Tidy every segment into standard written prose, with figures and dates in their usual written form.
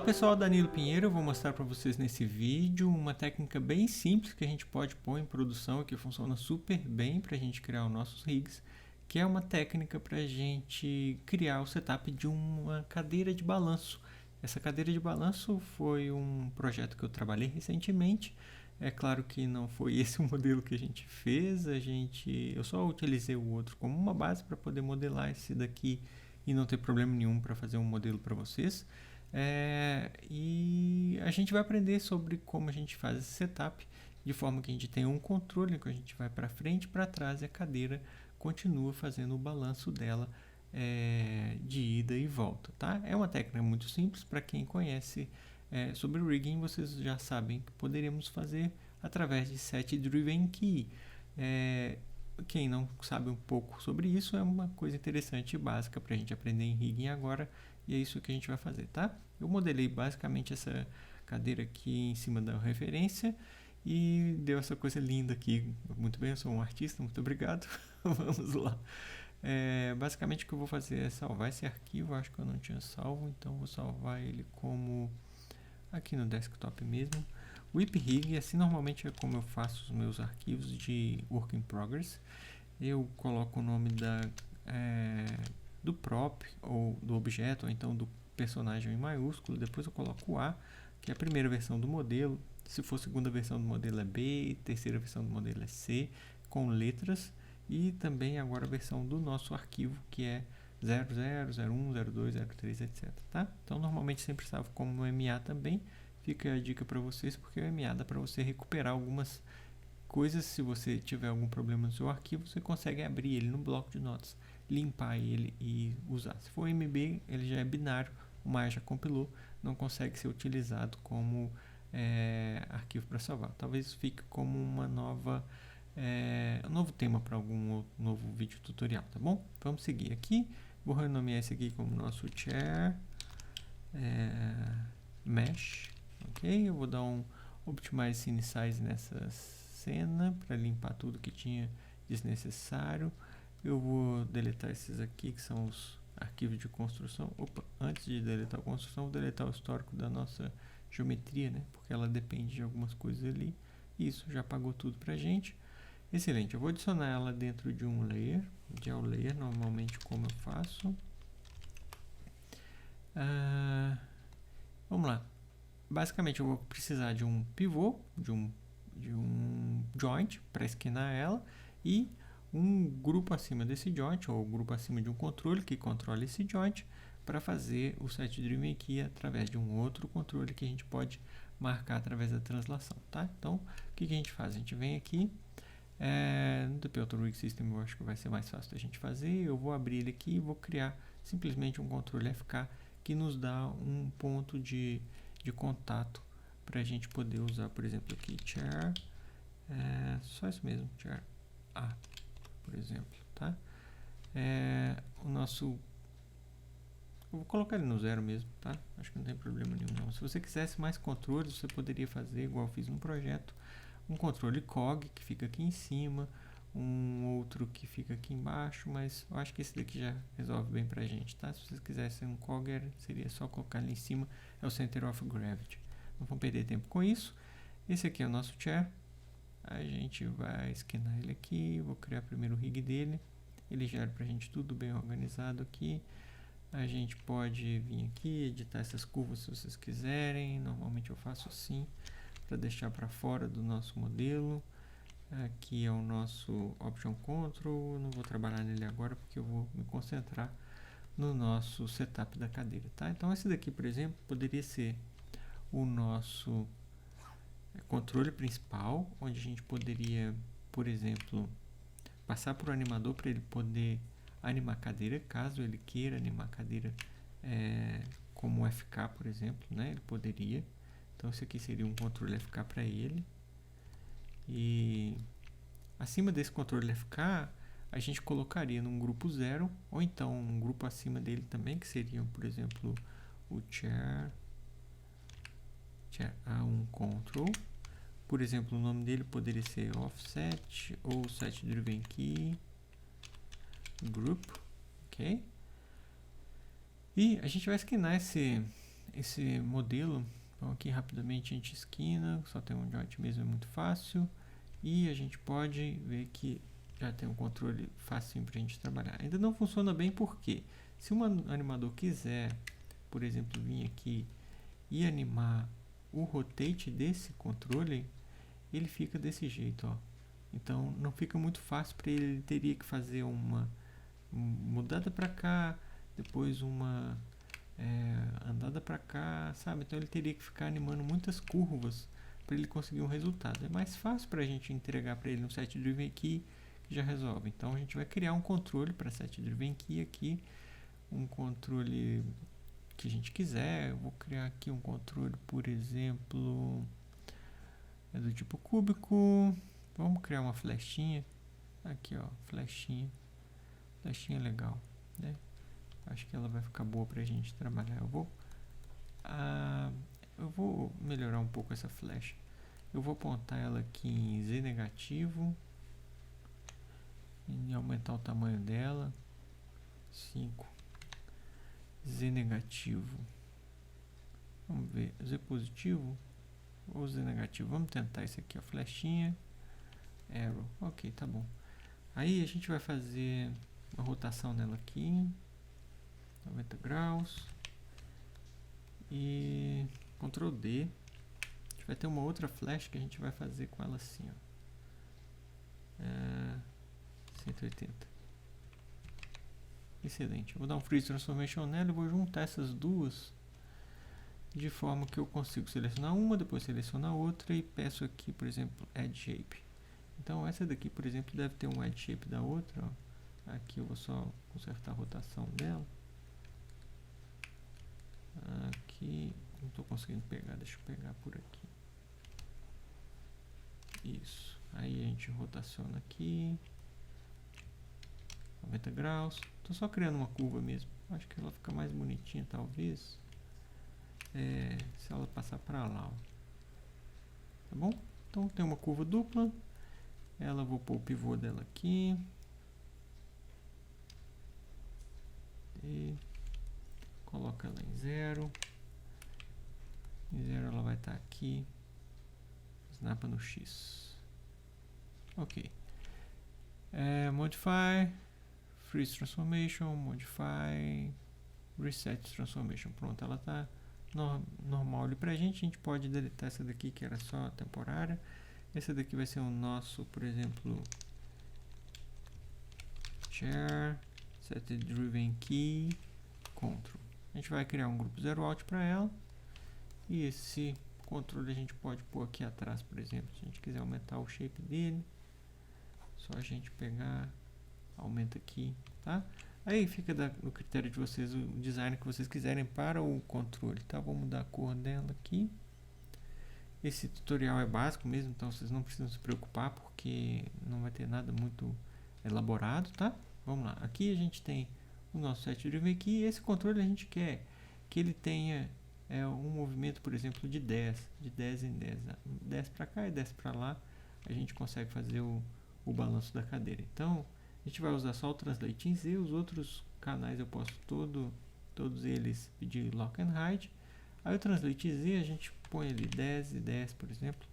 Olá pessoal, Danilo Pinheiro, eu vou mostrar para vocês nesse vídeo uma técnica bem simples que a gente pode pôr em produção e que funciona super bem para a gente criar os nossos rigs, que é uma técnica para a gente criar o setup de uma cadeira de balanço. Essa cadeira de balanço foi um projeto que eu trabalhei recentemente. É claro que não foi esse o modelo que a gente fez, eu só utilizei o outro como uma base para poder modelar esse daqui e não ter problema nenhum para fazer um modelo para vocês. E a gente vai aprender sobre como a gente faz esse setup de forma que a gente tenha um controle que a gente vai para frente e para trás e a cadeira continua fazendo o balanço dela de ida e volta, tá? É uma técnica muito simples. Para quem conhece sobre rigging, vocês já sabem que poderíamos fazer através de set driven key. Quem não sabe um pouco sobre isso, é uma coisa interessante e básica para a gente aprender em rigging agora, e é isso que a gente vai fazer, tá? Eu modelei basicamente essa cadeira aqui em cima da referência e deu essa coisa linda aqui. Muito bem, eu sou um artista, muito obrigado. Vamos lá. Basicamente o que eu vou fazer é salvar esse arquivo. Acho que eu não tinha salvo, então vou salvar ele como aqui no desktop mesmo. WIP-rig, assim normalmente é como eu faço os meus arquivos de work in progress. Eu coloco o nome do prop ou do objeto, ou então do personagem em maiúsculo. Depois eu coloco o A, que é a primeira versão do modelo. Se for a segunda versão do modelo é B, terceira versão do modelo é C, com letras. E também agora a versão do nosso arquivo, que é 00, 01, 02, 03, etc. Tá? Então normalmente sempre salvo como MA também. Fica a dica para vocês, porque o MA dá para você recuperar algumas coisas. Se você tiver algum problema no seu arquivo, você consegue abrir ele no bloco de notas, limpar ele e usar. Se for MB, ele já é binário, o Maya já compilou, não consegue ser utilizado como arquivo para salvar. Talvez fique como um novo tema para algum novo vídeo tutorial, tá bom? Vamos seguir aqui. Vou renomear esse aqui como nosso chair mesh, ok? Eu vou dar um optimize scene size nessa cena para limpar tudo que tinha desnecessário. Eu vou deletar esses aqui que são os arquivos de construção. Antes de deletar a construção, vou deletar o histórico da nossa geometria, né? Porque ela depende de algumas coisas ali. Isso já apagou tudo pra gente. Excelente, eu vou adicionar ela dentro de um layer, gel layer, normalmente como eu faço. Vamos lá. Basicamente eu vou precisar de um pivô, de um joint para esquinar ela, e um grupo acima desse joint, ou grupo acima de um controle que controla esse joint, para fazer o set driven key através de um outro controle que a gente pode marcar através da translação, tá? Então, o que a gente faz? A gente vem aqui no DP Auto Rig System, eu acho que vai ser mais fácil da gente fazer. Eu vou abrir ele aqui e vou criar simplesmente um controle FK que nos dá um ponto de contato para a gente poder usar, por exemplo, aqui chair, só isso mesmo, chair A, por exemplo, tá? O nosso, eu vou colocar ele no 0 mesmo, tá? Acho que não tem problema nenhum não. Se você quisesse mais controles, você poderia fazer igual eu fiz no projeto, um controle COG que fica aqui em cima, um outro que fica aqui embaixo, mas eu acho que esse daqui já resolve bem pra gente, tá? Se vocês quisessem um cogger, seria só colocar ali em cima, é o Center of Gravity. Não vamos perder tempo com isso. Esse aqui é o nosso chair. A gente vai esquinar ele aqui, vou criar primeiro o rig dele. Ele gera pra gente tudo bem organizado aqui. A gente pode vir aqui, editar essas curvas se vocês quiserem. Normalmente eu faço assim, para deixar para fora do nosso modelo. Aqui é o nosso Option Control. Eu não vou trabalhar nele agora porque eu vou me concentrar no nosso setup da cadeira, tá? Então esse daqui, por exemplo, poderia ser o nosso controle principal, onde a gente poderia, por exemplo, passar para o animador para ele poder animar a cadeira, caso ele queira animar a cadeira como FK, por exemplo, né? Ele poderia. Então esse aqui seria um controle FK para ele. E acima desse controle FK, a gente colocaria num grupo 0, ou então um grupo acima dele também, que seriam, por exemplo, o chair A1 control. Por exemplo, o nome dele poderia ser offset ou set driven key group, ok? E a gente vai esquinar esse modelo. Então aqui rapidamente a gente esquina, só tem um joint mesmo, é muito fácil. E a gente pode ver que já tem um controle fácil para a gente trabalhar. Ainda não funciona bem porque se um animador quiser, por exemplo, vir aqui e animar o rotate desse controle, ele fica desse jeito, ó. Então não fica muito fácil para ele, ele teria que fazer uma mudada para cá, depois uma andada para cá, sabe? Então ele teria que ficar animando muitas curvas para ele conseguir um resultado. É mais fácil para a gente entregar para ele um set driven key que já resolve. Então a gente vai criar um controle para set driven key aqui, um controle que a gente quiser. Eu vou criar aqui um controle, por exemplo, do tipo cúbico. Vamos criar uma flechinha aqui, ó, flechinha legal, né? Acho que ela vai ficar boa pra gente trabalhar. Eu vou melhorar um pouco essa flecha. Eu vou apontar ela aqui em Z negativo e aumentar o tamanho dela 5. Z negativo, vamos ver, Z positivo ou Z negativo. Vamos tentar esse aqui, a flechinha, arrow, ok, tá bom. Aí a gente vai fazer uma rotação nela aqui, 90 graus, e Ctrl D. A gente vai ter uma outra flecha que a gente vai fazer com ela assim, ó. 180. Excelente. Eu vou dar um Freeze Transformation nela e vou juntar essas duas de forma que eu consigo selecionar uma, depois selecionar outra e peço aqui, por exemplo, Edge Shape. Então essa daqui, por exemplo, deve ter um Edge Shape da outra, ó. Aqui eu vou só consertar a rotação dela. Aqui, não estou conseguindo pegar, deixa eu pegar por aqui. Isso. Aí a gente rotaciona aqui. 90 graus. Estou só criando uma curva mesmo. Acho que ela fica mais bonitinha, talvez. Se ela passar para lá, ó. Tá bom? Então tem uma curva dupla. Ela, vou pôr o pivô dela aqui. E coloca ela em 0. Em 0 ela vai estar aqui. Snapa no X. Ok. Modify. Freeze Transformation. Modify. Reset Transformation. Pronto, ela está normal ali pra gente. A gente pode deletar essa daqui que era só temporária. Essa daqui vai ser o nosso, por exemplo, Chair. Set Driven Key. Ctrl. A gente vai criar um grupo zero out para ela. E esse controle a gente pode pôr aqui atrás, por exemplo. Se a gente quiser aumentar o shape dele, só a gente pegar, aumenta aqui, tá? Aí fica no critério de vocês o design que vocês quiserem para o controle, tá? Vou mudar a cor dela aqui. Esse tutorial é básico mesmo, então vocês não precisam se preocupar porque não vai ter nada muito elaborado, tá? Vamos lá. Aqui a gente tem o nosso set driven key. Esse controle a gente quer que ele tenha um movimento, por exemplo, de 10 em 10. 10 para cá e 10 para lá. A gente consegue fazer o balanço da cadeira. Então, a gente vai usar só o Translate em Z. Os outros canais eu posso todos eles pedir Lock and Hide. Aí o Translate Z a gente põe ali 10 e 10, por exemplo.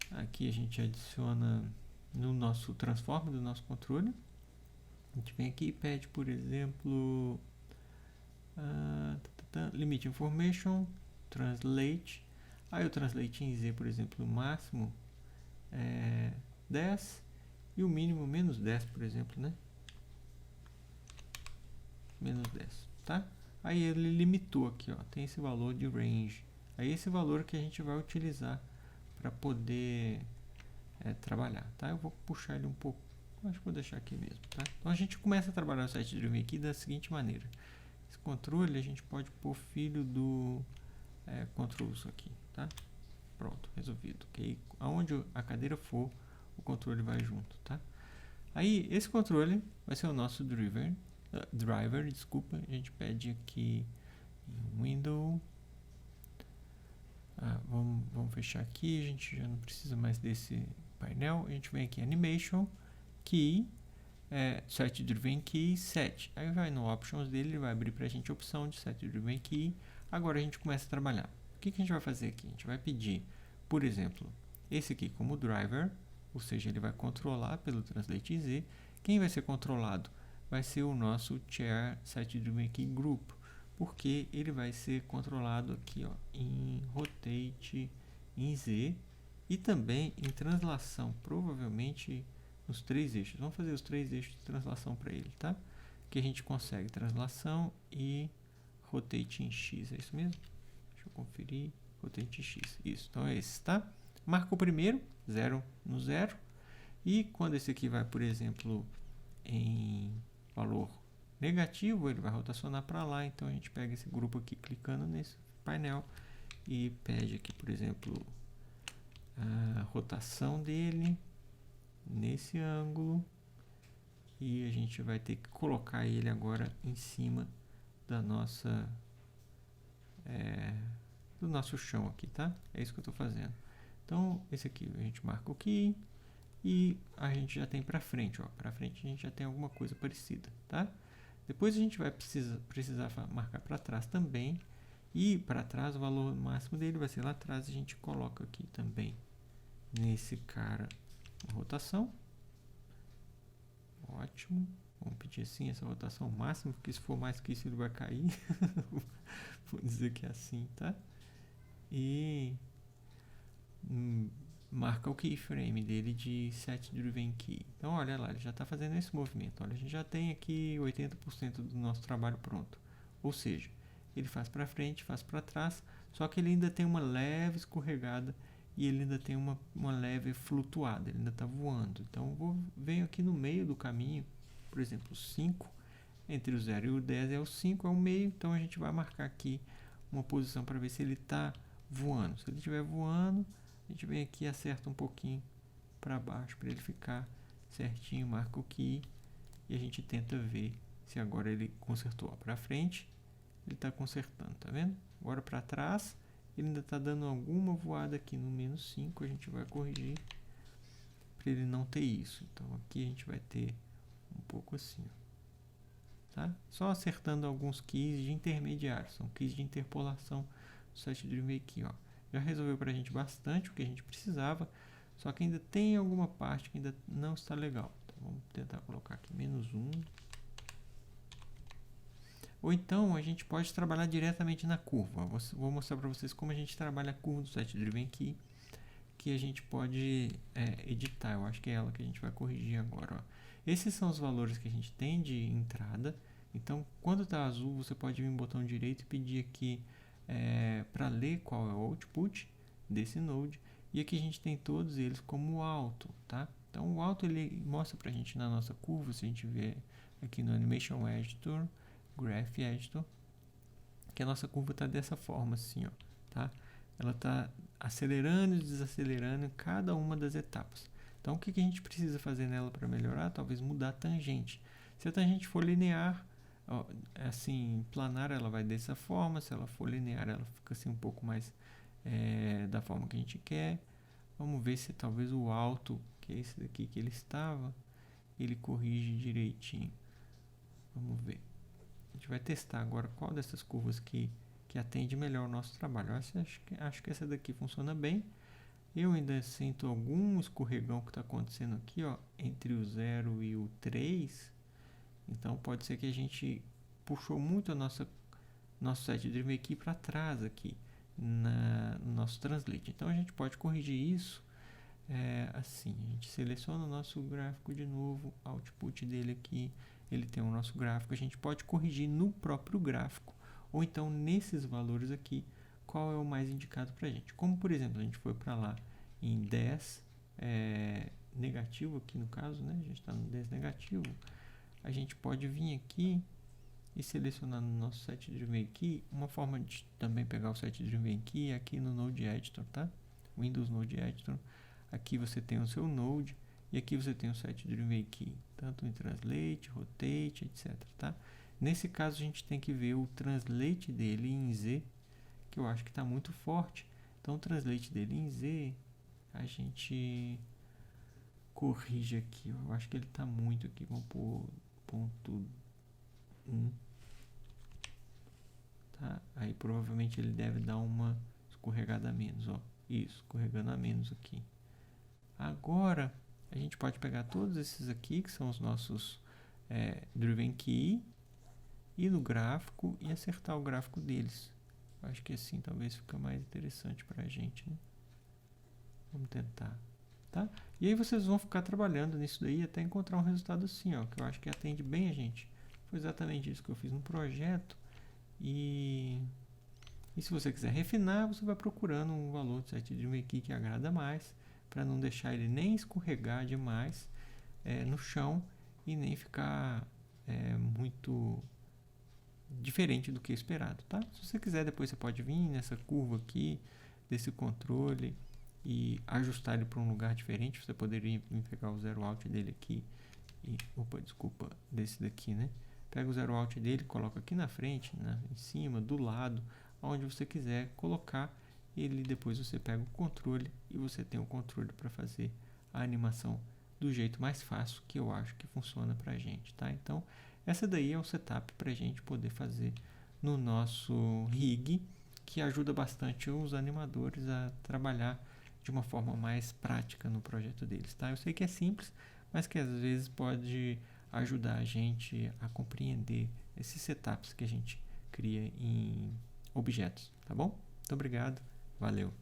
Aqui a gente adiciona no nosso transform do nosso controle. A gente vem aqui e pede, por exemplo, Limit Information, Translate. Aí o Translate em Z, por exemplo, o máximo é 10 e o mínimo menos 10, por exemplo, né? Menos 10, tá? Aí ele limitou aqui, ó, tem esse valor de range. Aí esse valor que a gente vai utilizar para poder trabalhar, tá? Eu vou puxar ele um pouco. Acho que vou deixar aqui mesmo, tá? Então a gente começa a trabalhar o set driven aqui da seguinte maneira. Esse controle a gente pode pôr filho do control aqui, tá? Pronto, resolvido. Okay? Aonde a cadeira for, o controle vai junto, tá? Aí esse controle vai ser o nosso driver, desculpa. A gente pede aqui em Window. Vamos fechar aqui. A gente já não precisa mais desse painel. A gente vem aqui Animation Key, Set Driven Key, Set. Aí vai no Options dele, ele vai abrir pra gente a opção de Set Driven Key. Agora a gente começa a trabalhar. O que a gente vai fazer aqui? A gente vai pedir, por exemplo, esse aqui como driver, ou seja, ele vai controlar pelo Translate Z. Quem vai ser controlado? Vai ser o nosso Chair SetDrivenKey Group, porque ele vai ser controlado aqui, ó, em Rotate em Z e também em translação, provavelmente nos 3 eixos. Vamos fazer os 3 eixos de translação para ele, tá? Que a gente consegue translação e Rotate em X, é isso mesmo? Deixa eu conferir. Rotate em X, isso, então é esse, tá? Marca o primeiro, 0 no 0. E quando esse aqui vai, por exemplo, em valor negativo, ele vai rotacionar para lá. Então a gente pega esse grupo aqui, clicando nesse painel e pede aqui, por exemplo, a rotação dele nesse ângulo. E a gente vai ter que colocar ele agora em cima da nossa do nosso chão aqui, tá? É isso que eu estou fazendo. Então, esse aqui a gente marca o key e a gente já tem para frente, ó. Para frente a gente já tem alguma coisa parecida, tá? Depois a gente vai precisar marcar para trás também. E para trás o valor máximo dele vai ser lá atrás. A gente coloca aqui também nesse cara a rotação. Ótimo. Vamos pedir assim essa rotação máxima, porque se for mais que isso ele vai cair. Vou dizer que é assim, tá? E marca o keyframe dele de SetDrivenKey. Então, olha lá, ele já está fazendo esse movimento. Olha, a gente já tem aqui 80% do nosso trabalho pronto. Ou seja, ele faz para frente, faz para trás, só que ele ainda tem uma leve escorregada e ele ainda tem uma leve flutuada, ele ainda está voando. Então, venho aqui no meio do caminho, por exemplo, 5, entre o 0 e o 10 é o 5, é o meio, então a gente vai marcar aqui uma posição para ver se ele está voando. Se ele estiver voando, a gente vem aqui e acerta um pouquinho para baixo para ele ficar certinho, marca o key e a gente tenta ver se agora ele consertou. Para frente, ele está consertando, tá vendo? Agora para trás, ele ainda está dando alguma voada aqui no menos 5, a gente vai corrigir para ele não ter isso. Então aqui a gente vai ter um pouco assim, ó. Tá? Só acertando alguns keys de intermediário, são keys de interpolação do SetDrivenKey, ó. Já resolveu para a gente bastante o que a gente precisava, só que ainda tem alguma parte que ainda não está legal. Então vamos tentar colocar aqui -1. Ou então a gente pode trabalhar diretamente na curva. Vou mostrar para vocês como a gente trabalha a curva do SetDrivenKey, que a gente pode editar. Eu acho que é ela que a gente vai corrigir agora, ó. Esses são os valores que a gente tem de entrada. Então, quando está azul, você pode vir no botão direito e pedir aqui para ler qual é o output desse node. E aqui a gente tem todos eles como alto, tá? Então, o alto ele mostra para a gente na nossa curva, se a gente ver aqui no Animation Editor, Graph Editor, que a nossa curva está dessa forma, assim, ó, tá? Ela está acelerando e desacelerando em cada uma das etapas. Então, o que a gente precisa fazer nela para melhorar? Talvez mudar a tangente. Se a tangente for linear, ó, assim, planar, ela vai dessa forma. Se ela for linear, ela fica assim um pouco mais da forma que a gente quer. Vamos ver se talvez o alto, que é esse daqui que ele estava, ele corrige direitinho. Vamos ver. A gente vai testar agora qual dessas curvas que atende melhor o nosso trabalho. Acho que essa daqui funciona bem. Eu ainda sinto algum escorregão que está acontecendo aqui, ó, entre o 0 e o 3. Então pode ser que a gente puxou muito a nosso SetDrivenKey para trás aqui no nosso Translate. Então a gente pode corrigir isso assim. A gente seleciona o nosso gráfico de novo, output dele aqui. Ele tem o nosso gráfico. A gente pode corrigir no próprio gráfico ou então nesses valores aqui. Qual é o mais indicado para a gente? Como, por exemplo, a gente foi para lá em 10 negativo aqui no caso, né? A gente está no 10 negativo. A gente pode vir aqui e selecionar no nosso SetDrivenKey. Uma forma de também pegar o SetDrivenKey aqui no Node Editor, tá? Windows Node Editor. Aqui você tem o seu Node e aqui você tem o SetDrivenKey, tanto em Translate, Rotate, etc, tá? Nesse caso a gente tem que ver o Translate dele em Z, que eu acho que está muito forte. Então o Translate dele em Z, a gente corrige aqui. Eu acho que ele está muito aqui. Vamos pôr .1. Tá? Aí provavelmente ele deve dar uma escorregada a menos, ó. Isso, escorregando a menos aqui. Agora, a gente pode pegar todos esses aqui, que são os nossos Driven Key, ir no gráfico e acertar o gráfico deles. Acho que assim talvez fica mais interessante para a gente, né? Vamos tentar, tá? E aí vocês vão ficar trabalhando nisso daí até encontrar um resultado assim, ó, que eu acho que atende bem a gente. Foi exatamente isso que eu fiz no projeto. E se você quiser refinar, você vai procurando um valor de set Driven Key que agrada mais, para não deixar ele nem escorregar demais no chão e nem ficar muito diferente do que esperado, tá? Se você quiser, depois você pode vir nessa curva aqui desse controle e ajustar ele para um lugar diferente. Você poderia vir pegar o zero out dele aqui e, desse daqui, né? Pega o zero out dele, coloca aqui na frente, em cima, do lado, onde você quiser colocar ele. Depois você pega o controle e você tem o controle para fazer a animação do jeito mais fácil, que eu acho que funciona pra gente, tá? Então, essa daí é o setup pra gente poder fazer no nosso rig, que ajuda bastante os animadores a trabalhar de uma forma mais prática no projeto deles, tá? Eu sei que é simples, mas que às vezes pode ajudar a gente a compreender esses setups que a gente cria em objetos, tá bom? Muito obrigado, valeu!